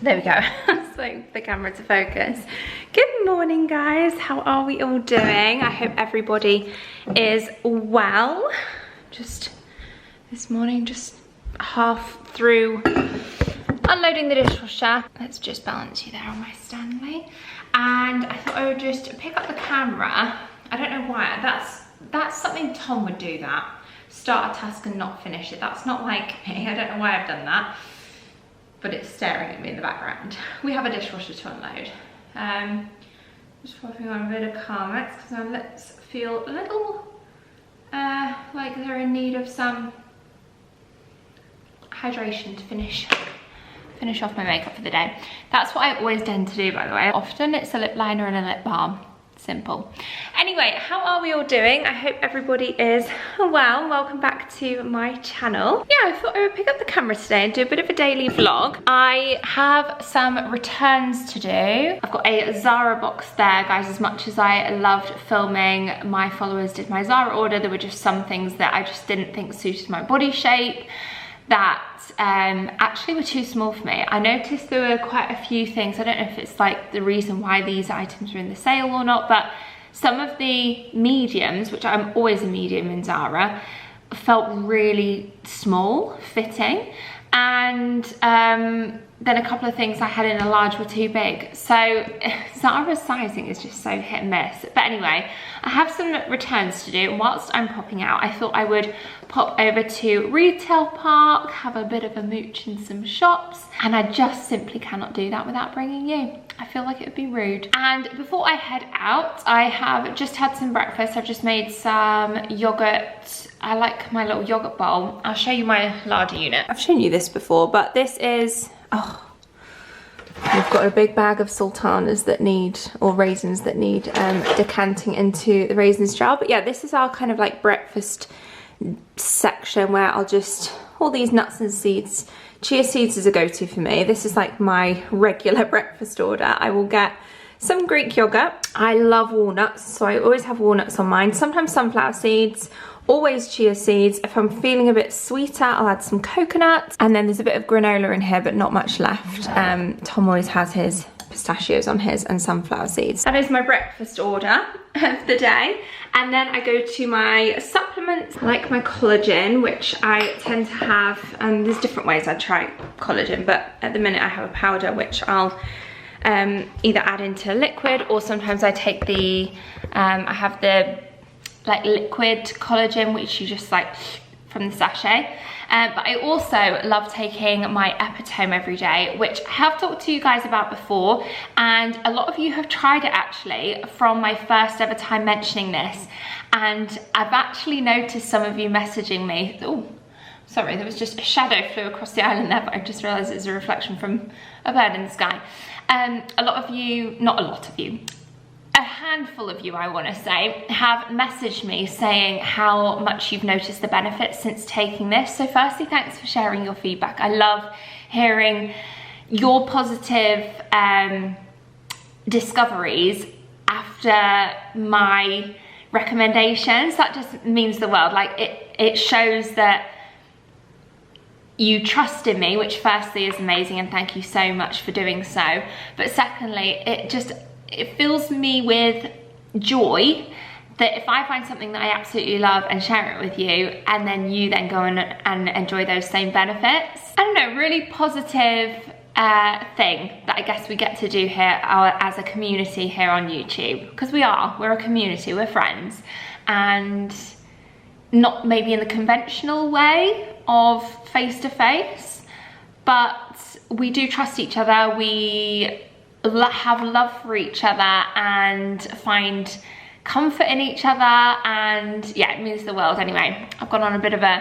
There we go. Just waiting for the camera to focus. Good morning, guys. How are we all doing? I hope everybody is well. Just this morning, just half through unloading the dishwasher. Let's just balance you there on my Stanley. And I thought I would just pick up the camera. I don't know why. That's something Tom would do, that. Start a task and not finish it. That's not like me. I don't know why I've done that. But it's staring at me in the background. We have a dishwasher to unload. Just popping on a bit of Carmex because my lips feel a little like they're in need of some hydration to finish off my makeup for the day. That's what I always tend to do, by the way. Often it's a lip liner and a lip balm. Simple. Anyway, how are we all doing? I hope everybody is well. Welcome back to my channel. Yeah, I thought I would pick up the camera today and do a bit of a daily vlog. I have some returns to do. I've got a Zara box there, guys. As much as I loved filming, my followers did my Zara order. There were just some things that I just didn't think suited my body shape that actually were too small for me. I noticed there were quite a few things. I don't know if it's like the reason why these items are in the sale or not, but some of the mediums, which I'm always a medium in Zara, felt really small fitting, and then a couple of things I had in a large were too big. So Zara's sizing is just so hit and miss. But anyway, I have some returns to do, and whilst I'm popping out, I thought I would pop over to Retail Park, have a bit of a mooch in some shops, and I just simply cannot do that without bringing you. I feel like it would be rude. And before I head out, I have just had some breakfast. I've just made some yogurt. I like my little yogurt bowl. I'll show you my larder unit. I've shown you this before, but this is, oh, we've got a big bag of sultanas that need, or raisins that need decanting into the raisins jar. But yeah, this is our kind of like breakfast section where I'll just, all these nuts and seeds. Chia seeds is a go-to for me. This is like my regular breakfast order. I will get some Greek yogurt. I love walnuts, so I always have walnuts on mine. Sometimes sunflower seeds, always chia seeds. If I'm feeling a bit sweeter, I'll add some coconut. And then there's a bit of granola in here, but not much left. Tom always has his pistachios on his and sunflower seeds. That is my breakfast order of the day. And then I go to my supplements, like my collagen, which I tend to have, and there's different ways I try collagen, but at the minute I have a powder which I'll either add into liquid, or sometimes I take the, I have the like liquid collagen, which you just like from the sachet. But I also love taking my Epitome every day, which I have talked to you guys about before, and a lot of you have tried it actually from my first ever time mentioning this, and I've actually noticed some of you messaging me. Oh, sorry, there was just a shadow flew across the island there, but I just realised it's a reflection from a bird in the sky. A lot of you, not a lot of you, a handful of you, I want to say, have messaged me saying how much you've noticed the benefits since taking this. So firstly, thanks for sharing your feedback. I love hearing your positive discoveries after my recommendations. That just means the world. Like it shows that you trust in me, which firstly is amazing, and thank you so much for doing so. But secondly, it fills me with joy that if I find something that I absolutely love and share it with you, and then you then go and enjoy those same benefits. I don't know, really positive thing that I guess we get to do here as a community here on YouTube, because we're a community, we're friends, and not maybe in the conventional way of face-to-face, but we do trust each other, we have love for each other and find comfort in each other, and yeah, it means the world. Anyway, I've gone on a bit of a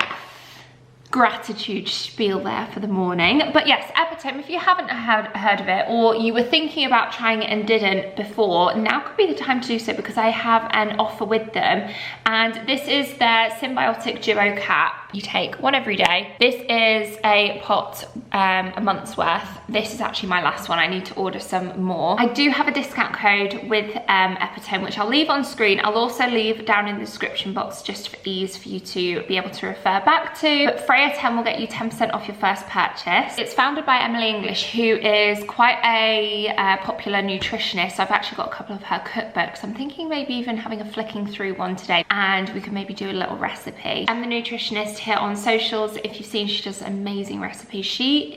gratitude spiel there for the morning. But yes, Epitome, if you haven't heard of it, or you were thinking about trying it and didn't before, now could be the time to do so, because I have an offer with them, and this is their Symbiotic Duo Cap. You take one every day. This is a pot, a month's worth. This is actually my last one. I need to order some more. I do have a discount code with Epitome, which I'll leave on screen. I'll also leave down in the description box just for ease for you to be able to refer back to. But Freya 10 will get you 10% off your first purchase. It's founded by Emily English, who is quite a popular nutritionist. I've actually got a couple of her cookbooks. I'm thinking maybe even having a flicking through one today, and we could maybe do a little recipe. I'm the nutritionist here on socials. If you've seen, she does amazing recipes. She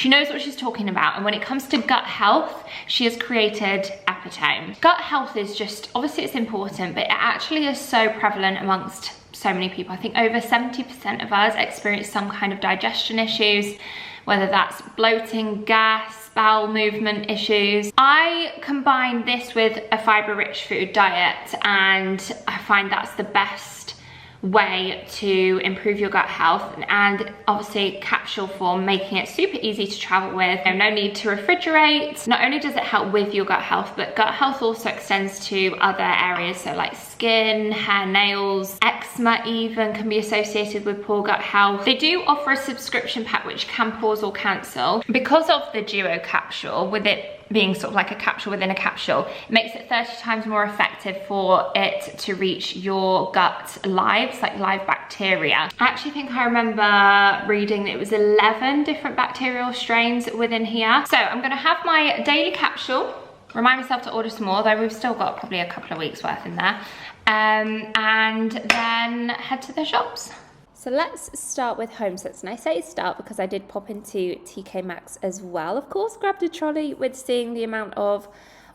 knows what she's talking about, and when it comes to gut health, she has created Epitome. Gut health is just, obviously it's important, but it actually is so prevalent amongst so many people. I think over 70% of us experience some kind of digestion issues, whether that's bloating, gas, bowel movement issues. I combine this with a fiber-rich food diet, and I find that's the best way to improve your gut health, and obviously capsule form, making it super easy to travel with. No need to refrigerate. Not only does it help with your gut health, but gut health also extends to other areas, so like skin, hair, nails, eczema even can be associated with poor gut health. They do offer a subscription pack which can pause or cancel. Because of the duo capsule, with it being sort of like a capsule within a capsule, it makes it 30 times more effective for it to reach your gut lives, like live bacteria. I actually think I remember reading that it was 11 different bacterial strains within here. So I'm gonna have my daily capsule, remind myself to order some more, though we've still got probably a couple of weeks worth in there, and then head to the shops. So let's start with HomeSense, and I say start because I did pop into TK Maxx as well. Of course, grabbed a trolley with seeing the amount of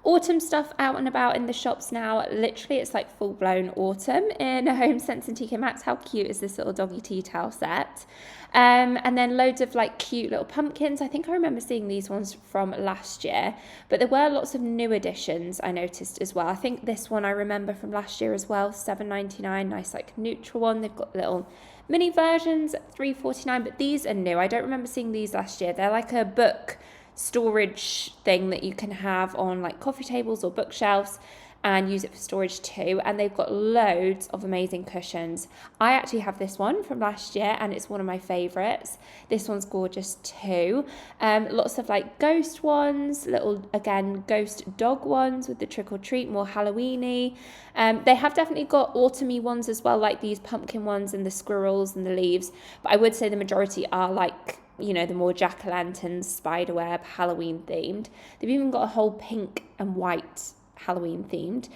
autumn stuff out and about in the shops now. Literally, it's like full-blown autumn in HomeSense and TK Maxx. How cute is this little doggy tea towel set? And then loads of like cute little pumpkins. I think I remember seeing these ones from last year, but there were lots of new additions I noticed as well. I think this one I remember from last year as well, $7.99, nice like neutral one. They've got little mini versions at $3.49, but these are new. I don't remember seeing these last year. They're like a book storage thing that you can have on like coffee tables or bookshelves and use it for storage too, and they've got loads of amazing cushions. I actually have this one from last year and it's one of my favorites. This one's gorgeous too. Lots of like ghost ones, little again ghost dog ones with the trick or treat, more Halloweeny. They have definitely got autumny ones as well, like these pumpkin ones and the squirrels and the leaves, but I would say the majority are like, you know, the more jack-o'-lanterns, spiderweb, Halloween themed. They've even got a whole pink and white Halloween themed.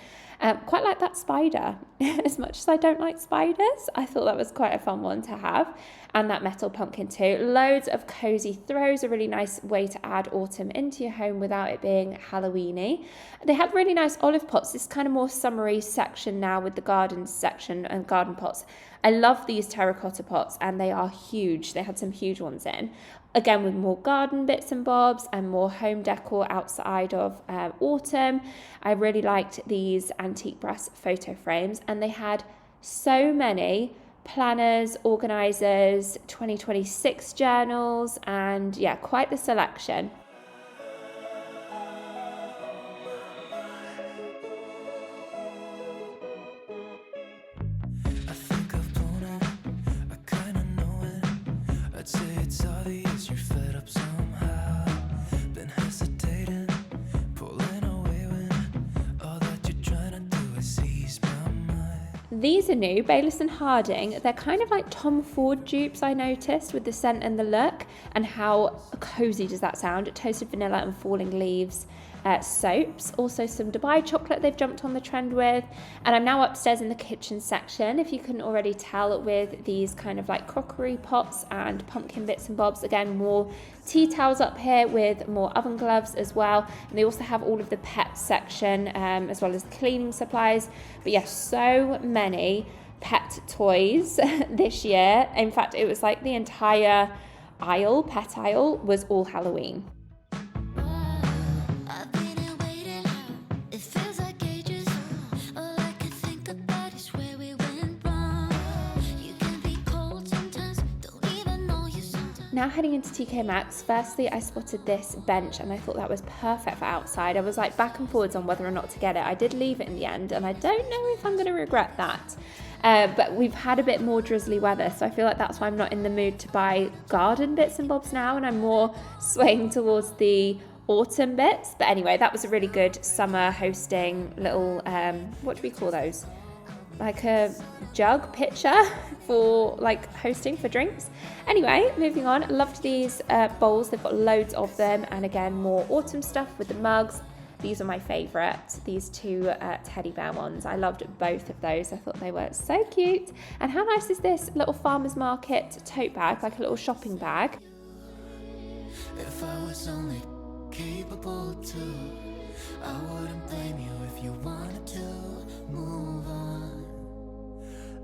Quite like that spider. As much as I don't like spiders, I thought that was quite a fun one to have. And that metal pumpkin too. Loads of cozy throws, a really nice way to add autumn into your home without it being Halloweeny. They had really nice olive pots, this kind of more summery section now with the garden section and garden pots. I love these terracotta pots and they are huge. They had some huge ones in. Again, with more garden bits and bobs and more home decor outside of autumn. I really liked these antique brass photo frames, and they had so many planners, organisers, 2026 journals, and yeah, quite the selection. These are new, Bayliss and Harding. They're kind of like Tom Ford dupes, I noticed, with the scent and the look. And how cozy does that sound? Toasted vanilla and falling leaves soaps. Also some Dubai chocolate they've jumped on the trend with. And I'm now upstairs in the kitchen section, if you couldn't already tell, with these kind of like crockery pots and pumpkin bits and bobs. Again, more tea towels up here with more oven gloves as well. And they also have all of the pet section as well as the cleaning supplies. But yes, so many pet toys this year. In fact, it was like the entire aisle, pet aisle, was all Halloween. Now heading into TK Maxx, firstly I spotted this bench and I thought that was perfect for outside. I was like back and forwards on whether or not to get it. I did leave it in the end and I don't know if I'm going to regret that. But we've had a bit more drizzly weather, so I feel like that's why I'm not in the mood to buy garden bits and bobs now, and I'm more swaying towards the autumn bits. But anyway, that was a really good summer hosting little, what do we call those? Like a jug pitcher for like hosting for drinks. Anyway, moving on. Loved these bowls. They've got loads of them, and again, more autumn stuff with the mugs. These are my favourite, these two teddy bear ones. I loved both of those. I thought they were so cute. And how nice is this little farmer's market tote bag, like a little shopping bag? If I was only capable to, I wouldn't blame you if you wanted to move on.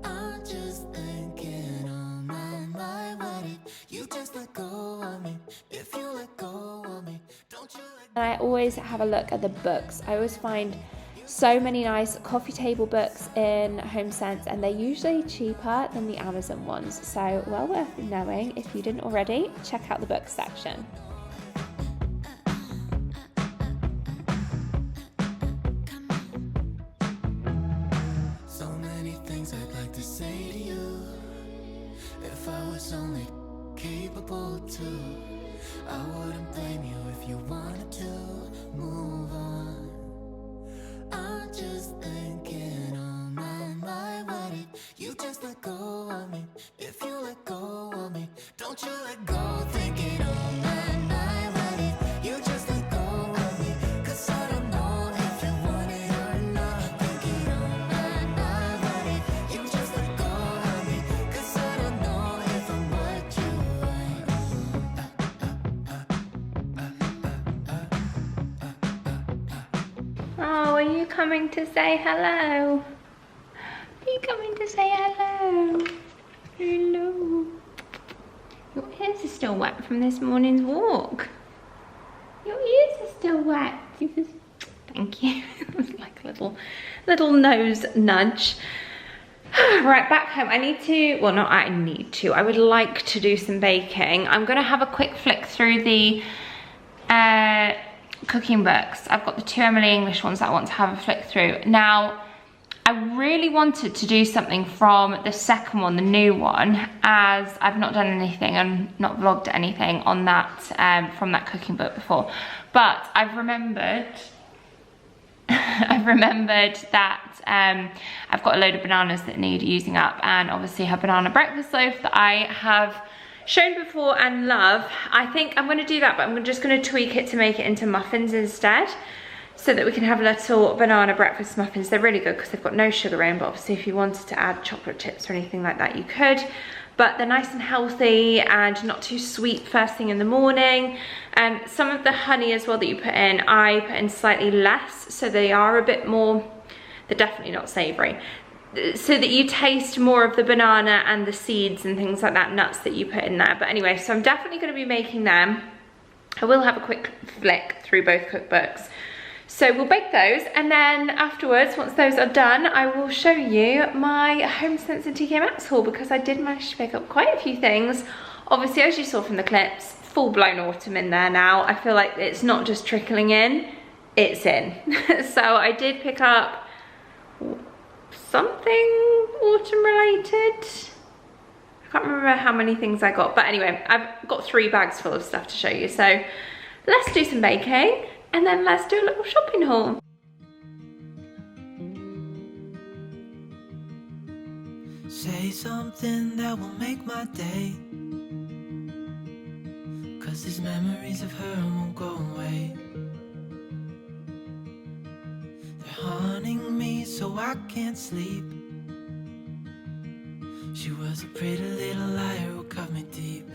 I'm just thinking on my wedding. You just let go of me. If you let go of me, don't you let go. And I always have a look at the books. I always find so many nice coffee table books in HomeSense, and they're usually cheaper than the Amazon ones. So well worth knowing. If you didn't already, check out the book section. Only capable to, I wouldn't blame you if you wanted to move on. I'm just thinking on my wedding. You just let go of me. If you let go of me, don't you let go. Thinking on my wedding. You just let go of me, 'cause I don't know if you want it or not. Thinking on my wedding. You just let go of me, 'cause I don't know if I'm what you want. Oh, are you coming to say hello? Are you coming to say hello? Hello. Your ears are still wet from this morning's walk. Your ears are still wet. Thank you. It was like a little nose nudge. Right, back home. I need to, well, not I need to, I would like to do some baking. I'm going to have a quick flick through the cooking books. I've got the 2 Emily English ones that I want to have a flick through. Now, I really wanted to do something from the second one, the new one, as I've not done anything and not vlogged anything on that from that cooking book before. But I've remembered that I've got a load of bananas that need using up, and obviously her banana breakfast loaf that I have shown before and love. I think I'm going to do that, but I'm just going to tweak it to make it into muffins instead, so that we can have little banana breakfast muffins. They're really good because they've got no sugar in, but obviously if you wanted to add chocolate chips or anything like that, you could. But they're nice and healthy and not too sweet first thing in the morning. Some of the honey as well that you put in, I put in slightly less, so they are a bit more, they're definitely not savoury, so that you taste more of the banana and the seeds and things like that, nuts that you put in there. But anyway, so I'm definitely going to be making them. I will have a quick flick through both cookbooks. So we'll bake those, and then afterwards, once those are done, I will show you my HomeSense and TK Maxx haul, because I did manage to pick up quite a few things. Obviously, as you saw from the clips, full-blown autumn in there now. I feel like it's not just trickling in, it's in. So I did pick up something autumn related. I can't remember how many things I got, but anyway, I've got 3 bags full of stuff to show you. So let's do some baking, and then let's do a little shopping haul. Say something that will make my day, 'cause these memories of her won't go away. They're haunting me so I can't sleep. She was a pretty little liar who cut me deep,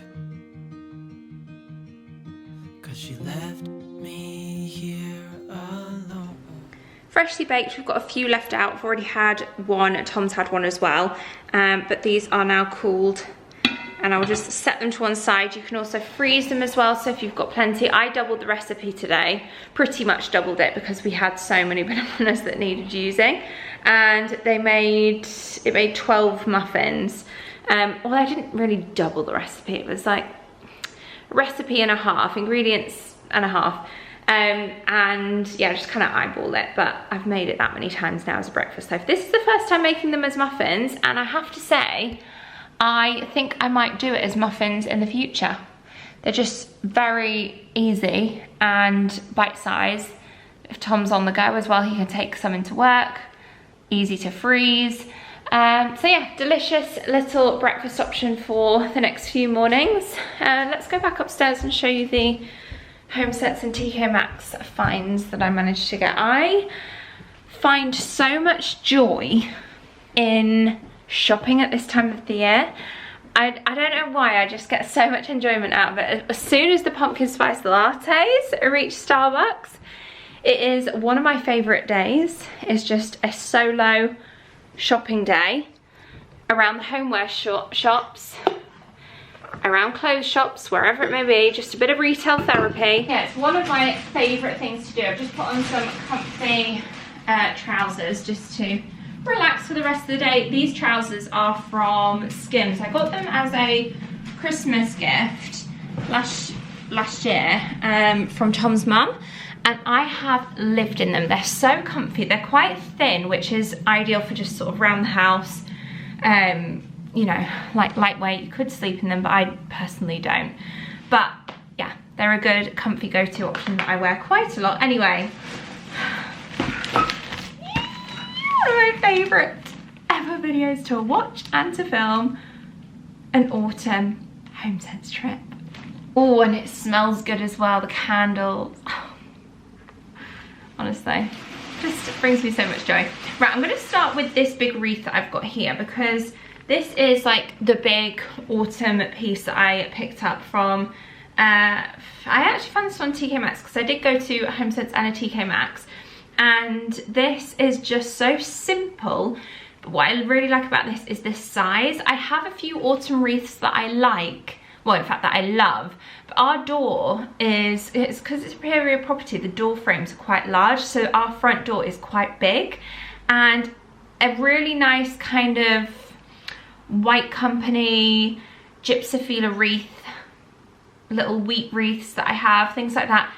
'cause she left me here alone. Freshly baked, we've got a few left out. I've already had one, Tom's had one as well, but these are now cooled, and I'll just set them to one side. You can also freeze them as well, so if you've got plenty. I doubled the recipe today, pretty much doubled it, because we had so many bananas that needed using, and it made 12 muffins. Well, I didn't really double the recipe, it was like a recipe and a half, ingredients and a half. And yeah, just kind of eyeball it, but I've made it that many times now as a breakfast loaf. This is the first time making them as muffins, and I have to say, I think I might do it as muffins in the future. They're just very easy and bite-sized. If Tom's on the go as well, he can take some into work. Easy to freeze. So yeah, delicious little breakfast option for the next few mornings. Let's go back upstairs and show you the HomeSense and TK Maxx finds that I managed to get. I find so much joy in shopping at this time of the year. I don't know why, I just get so much enjoyment out of it. As soon as the pumpkin spice lattes reach Starbucks, it is one of my favourite days. It's just a solo shopping day around the homeware shops, around clothes shops, wherever it may be, just a bit of retail therapy. Yeah, it's one of my favourite things to do. I've just put on some comfy trousers just to relax for the rest of the day. These trousers are from Skims. I got them as a Christmas gift last year from Tom's mum, and I have lived in them. They're so comfy. They're quite thin, which is ideal for just sort of around the house. You know, like lightweight. You could sleep in them, but I personally don't. But yeah, they're a good comfy go-to option that I wear quite a lot. Anyway, one of my favourite ever videos to watch and to film, an autumn HomeSense trip. Oh, and it smells good as well, the candles. Honestly, just brings me so much joy. Right, I'm going to start with this big wreath that I've got here, because this is like the big autumn piece that I picked up from, I actually found this on TK Maxx, because I did go to HomeSense and a TK Maxx, and this is just so simple. But what I really like about this is this size. I have a few autumn wreaths that I like, well, in fact, that I love, but our door it's because it's a period property, the door frames are quite large, so our front door is quite big, and a really nice kind of White Company gypsophila wreath, little wheat wreaths that I have, things like that.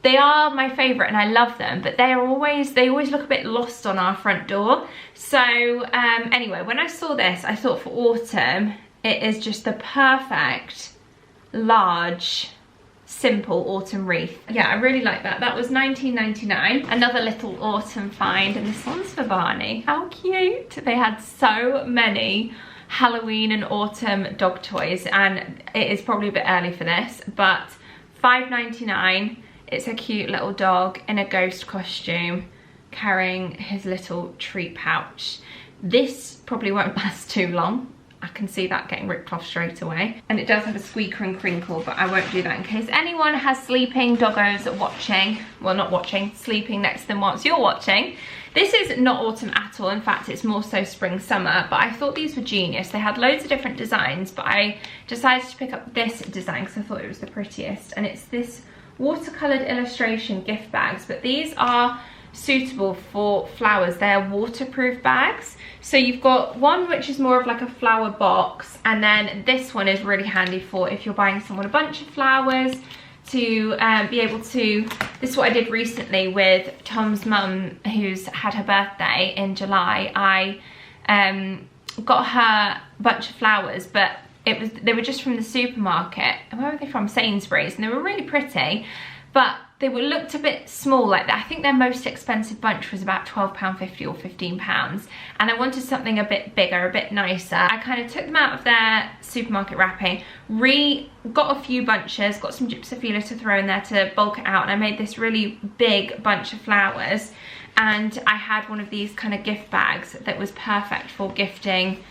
They are my favourite and I love them, but they always look a bit lost on our front door. So anyway, when I saw this, I thought for autumn, it is just the perfect, large, simple autumn wreath. Yeah, I really like that. That was $19.99. Another little autumn find, and this one's for Barney. How cute. They had so many Halloween and autumn dog toys, and it is probably a bit early for this, but $5.99. It's a cute little dog in a ghost costume carrying his little treat pouch. This probably won't last too long. I can see that getting ripped off straight away. And it does have a squeaker and crinkle, but I won't do that in case anyone has sleeping doggos watching. Well, not watching, sleeping next to them whilst you're watching. This is not autumn at all. In fact, it's more so spring, summer, but I thought these were genius. They had loads of different designs, but I decided to pick up this design because I thought it was the prettiest. And it's this watercolored illustration gift bags, but these are suitable for flowers. They're waterproof bags. So you've got one which is more of like a flower box, and then this one is really handy for if you're buying someone a bunch of flowers to be able to, this is what I did recently with Tom's mum who's had her birthday in July. I got her a bunch of flowers, but they were just from the supermarket. Where were they from? Sainsbury's, and they were really pretty, but they looked a bit small like that. I think their most expensive bunch was about £12.50 or £15, and I wanted something a bit bigger, a bit nicer. I kind of took them out of their supermarket wrapping, got a few bunches, got some gypsophila to throw in there to bulk it out, and I made this really big bunch of flowers. And I had one of these kind of gift bags that was perfect for gifting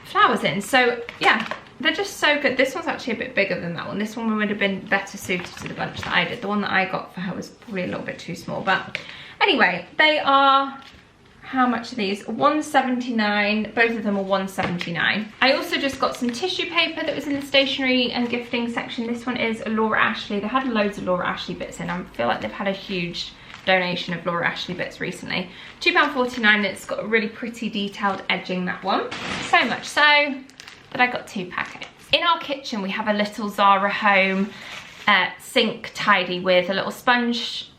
flowers in. So yeah, they're just so good. This one's actually a bit bigger than that one. This one would have been better suited to the bunch that I did. The one that I got for her was probably a little bit too small. But anyway, they are, how much are these? $1.79. Both of them are $1.79. I also just got some tissue paper that was in the stationery and gifting section. This one is Laura Ashley. They had loads of Laura Ashley bits in. I feel like they've had a huge donation of Laura Ashley bits recently. £2.49. It's got a really pretty detailed edging, that one. So much so that I got 2 packets. In our kitchen we have a little Zara Home sink tidy with a little sponge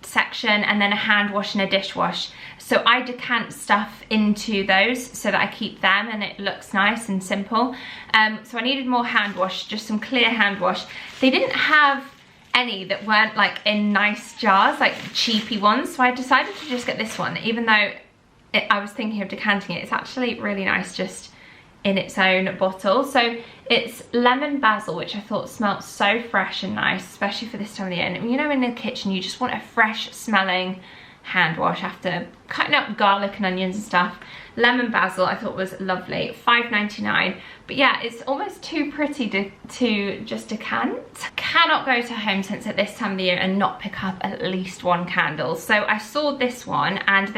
section and then a hand wash and a dishwash. So I decant stuff into those so that I keep them and it looks nice and simple. So I needed more hand wash, just some clear hand wash. They didn't have any that weren't like in nice jars, like cheapy ones, so I decided to just get this one, even though I was thinking of decanting it. It's actually really nice just in its own bottle. So it's lemon basil, which I thought smelled so fresh and nice, especially for this time of the year. And you know, in the kitchen you just want a fresh smelling hand wash after cutting up garlic and onions and stuff. Lemon basil I thought was lovely, $5.99. But yeah, it's almost too pretty to just decant. Cannot go to HomeSense at this time of the year and not pick up at least one candle. So I saw this one, and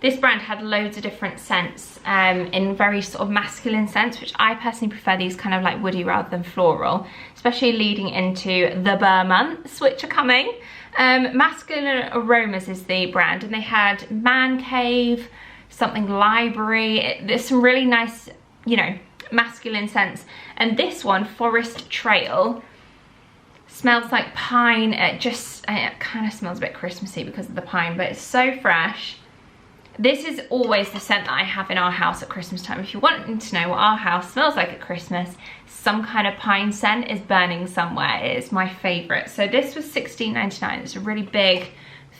this brand had loads of different scents in very sort of masculine scents, which I personally prefer these kind of like woody rather than floral, especially leading into the Burr months, which are coming. Masculine Aromas is the brand, and they had Man Cave, something Library. There's some really nice, you know, masculine scents. And this one, Forest Trail, smells like pine. It kind of smells a bit Christmassy because of the pine, but it's so fresh. This is always the scent that I have in our house at Christmas time. If you're wanting to know what our house smells like at Christmas, some kind of pine scent is burning somewhere. It is my favourite. So this was $16.99. It's a really big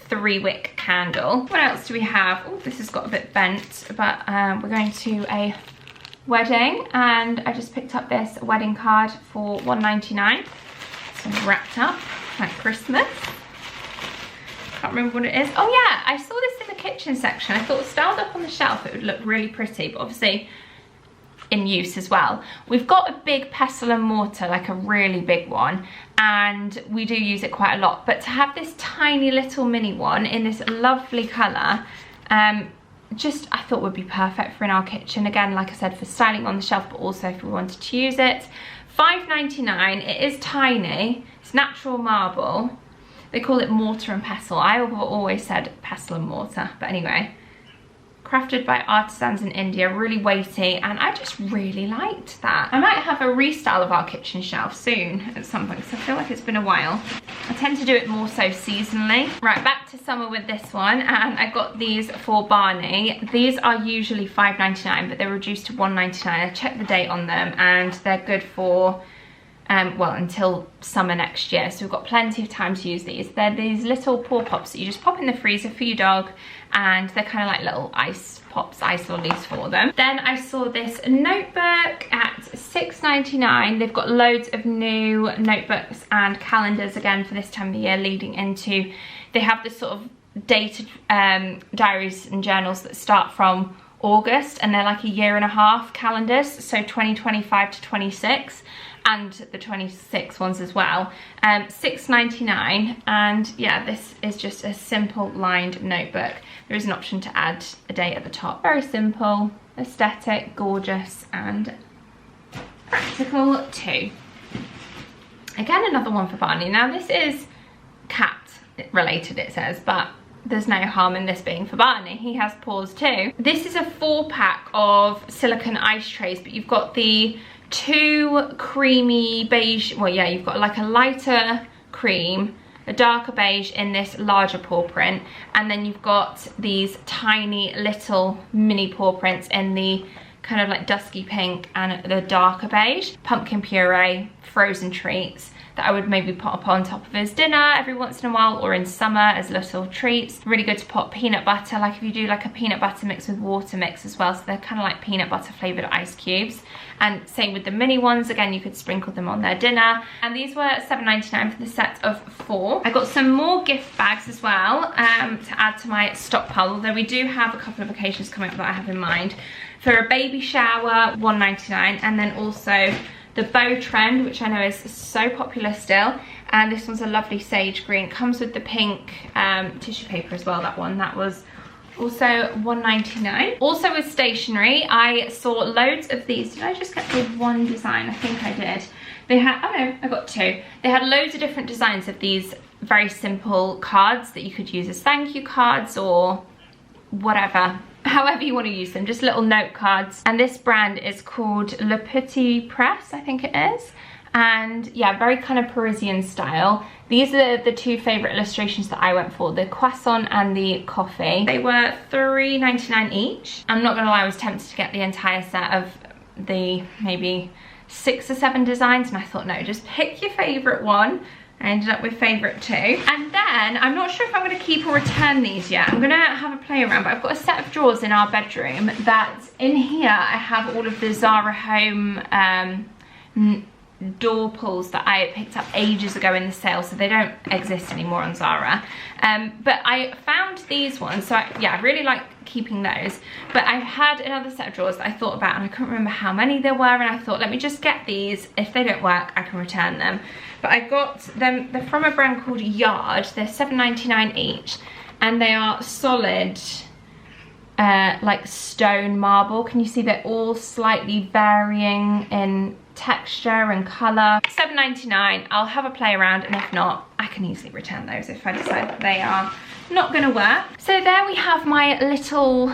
3-wick candle. What else do we have? Oh, this has got a bit bent, but we're going to a wedding, and I just picked up this wedding card for $1.99. It's wrapped up like Christmas. Can't remember what it is. Oh yeah, I saw this in the kitchen section. I thought styled up on the shelf it would look really pretty, but obviously in use as well. We've got a big pestle and mortar, like a really big one, and we do use it quite a lot. But to have this tiny little mini one in this lovely colour, just I thought would be perfect for in our kitchen. Again, like I said, for styling on the shelf, but also if we wanted to use it. $5.99. It is tiny. It's natural marble. They call it mortar and pestle. I have always said pestle and mortar, but anyway. Crafted by artisans in India, really weighty, and I just really liked that. I might have a restyle of our kitchen shelf soon at some point, because I feel like it's been a while. I tend to do it more so seasonally. Right, back to summer with this one, and I got these for Barney. These are usually $5.99, but they're reduced to $1.99. I checked the date on them, and they're good for well, until summer next year, so we've got plenty of time to use these. They're these little paw pops that you just pop in the freezer for your dog, and they're kind of like little ice pops, ice lollies for them. Then I saw this notebook at $6.99. They've got loads of new notebooks and calendars again for this time of the year, leading into, they have this sort of dated diaries and journals that start from August, and they're like a 1.5-year calendars, so 2025 to 26. And the 26 ones as well. $6.99, and yeah, this is just a simple lined notebook. There is an option to add a date at the top. Very simple, aesthetic, gorgeous, and practical too. Again, another one for Barney. Now this is cat related, it says, but there's no harm in this being for Barney. He has paws too. This is a 4-pack of silicone ice trays, but you've got the 2 creamy beige, well yeah, you've got like a lighter cream, a darker beige in this larger paw print, and then you've got these tiny little mini paw prints in the kind of like dusky pink and the darker beige. Pumpkin puree, frozen treats that I would maybe put up on top of his dinner every once in a while, or in summer as little treats. Really good to put peanut butter, like if you do like a peanut butter mix with water mix as well, so they're kind of like peanut butter flavoured ice cubes. And same with the mini ones, again you could sprinkle them on their dinner. And these were $7.99 for the set of 4. I got some more gift bags as well to add to my stockpile, although we do have a couple of occasions coming up that I have in mind. For a baby shower, $1.99, and then also the bow trend, which I know is so popular still, and this one's a lovely sage green. It comes with the pink tissue paper as well, that one. That was also $1.99. Also with stationery, I saw loads of these. Did I just get the one design? I think I did. They had, oh no, I got 2. They had loads of different designs of these very simple cards that you could use as thank you cards or whatever. However you want to use them, just little note cards. And this brand is called Le Petit Press, I think it is. and yeah, very kind of Parisian style. These are the two favourite illustrations that I went for, the croissant and the coffee. They were $3.99 each. I'm not gonna lie, I was tempted to get the entire set of the maybe 6 or 7 designs, and I thought, no, just pick your favourite one. I ended up with favourite 2. And then, I'm not sure if I'm gonna keep or return these yet. I'm gonna have a play around, but I've got a set of drawers in our bedroom that in here I have all of the Zara Home door pulls that I picked up ages ago in the sale, so they don't exist anymore on Zara. But I found these ones, so I really like keeping those. But I had another set of drawers that I thought about, and I couldn't remember how many there were, and I thought, let me just get these. If they don't work, I can return them. But I got them, they're from a brand called Yard. They're $7.99 each, and they are solid like stone marble. Can you see they're all slightly varying in texture and colour. $7.99. I'll have a play around, and if not, I can easily return those if I decide that they are not gonna work. So there we have my little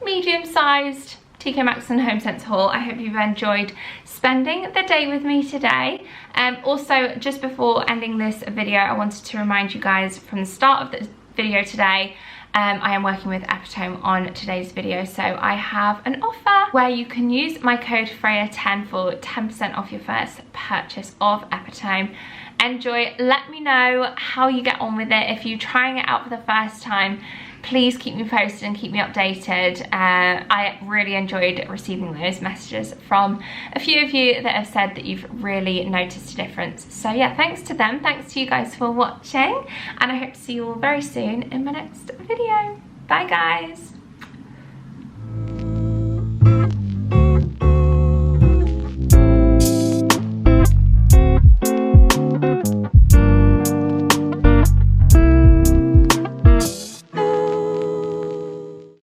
medium-sized TK Maxx and HomeSense haul. I hope you've enjoyed spending the day with me today. Also, just before ending this video, I wanted to remind you guys from the start of the video today, I am working with Epitome on today's video, so I have an offer where you can use my code Freya10 for 10% off your first purchase of Epitome. Enjoy. Let me know how you get on with it. If you're trying it out for the first time, please keep me posted and keep me updated. I really enjoyed receiving those messages from a few of you that have said that you've really noticed a difference. So yeah, thanks to them, thanks to you guys for watching, and I hope to see you all very soon in my next video. Bye guys.